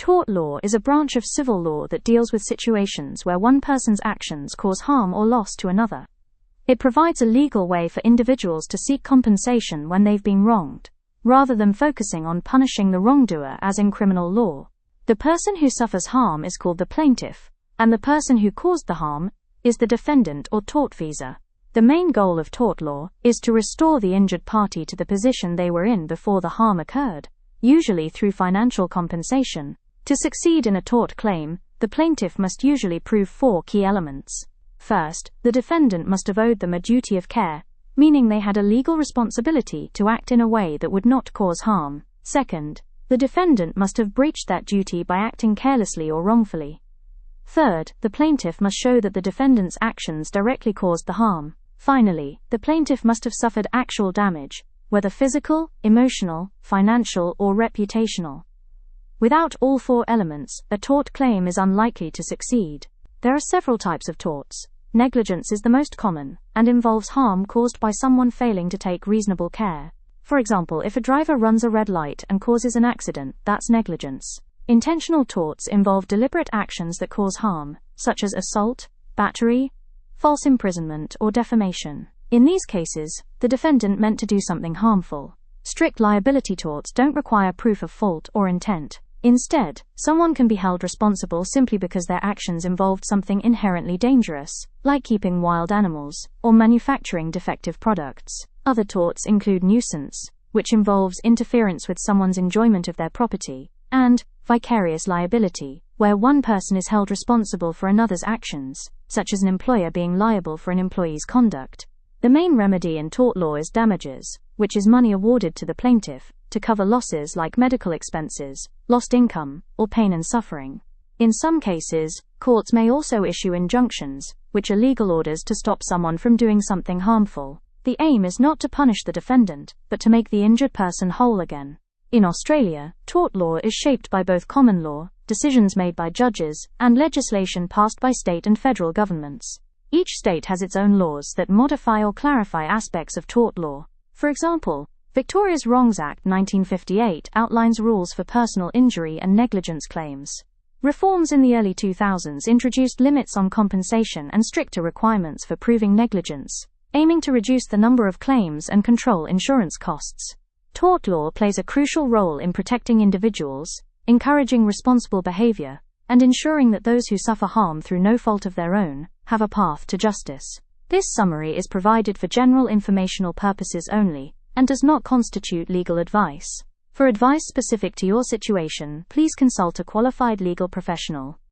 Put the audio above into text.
Tort law is a branch of civil law that deals with situations where one person's actions cause harm or loss to another. It provides a legal way for individuals to seek compensation when they've been wronged, rather than focusing on punishing the wrongdoer as in criminal law. The person who suffers harm is called the plaintiff, and the person who caused the harm is the defendant or tortfeasor. The main goal of tort law is to restore the injured party to the position they were in before the harm occurred, usually through financial compensation. To succeed in a tort claim, the plaintiff must usually prove 4 key elements. First, the defendant must have owed them a duty of care, meaning they had a legal responsibility to act in a way that would not cause harm. Second, the defendant must have breached that duty by acting carelessly or wrongfully. Third, the plaintiff must show that the defendant's actions directly caused the harm. Finally, the plaintiff must have suffered actual damage, whether physical, emotional, financial, or reputational. Without all 4 elements, a tort claim is unlikely to succeed. There are several types of torts. Negligence is the most common, and involves harm caused by someone failing to take reasonable care. For example, if a driver runs a red light and causes an accident, that's negligence. Intentional torts involve deliberate actions that cause harm, such as assault, battery, false imprisonment, or defamation. In these cases, the defendant meant to do something harmful. Strict liability torts don't require proof of fault or intent. Instead, someone can be held responsible simply because their actions involved something inherently dangerous, like keeping wild animals, or manufacturing defective products. Other torts include nuisance, which involves interference with someone's enjoyment of their property, and vicarious liability, where one person is held responsible for another's actions, such as an employer being liable for an employee's conduct. The main remedy in tort law is damages, which is money awarded to the plaintiff to cover losses like medical expenses, lost income, or pain and suffering. In some cases, courts may also issue injunctions, which are legal orders to stop someone from doing something harmful. The aim is not to punish the defendant, but to make the injured person whole again. In Australia, tort law is shaped by both common law, decisions made by judges, and legislation passed by state and federal governments. Each state has its own laws that modify or clarify aspects of tort law. For example, Victoria's Wrongs Act 1958 outlines rules for personal injury and negligence claims. Reforms in the early 2000s introduced limits on compensation and stricter requirements for proving negligence, aiming to reduce the number of claims and control insurance costs. Tort law plays a crucial role in protecting individuals, encouraging responsible behavior, and ensuring that those who suffer harm through no fault of their own have a path to justice. This summary is provided for general informational purposes only, and does not constitute legal advice. For advice specific to your situation, please consult a qualified legal professional.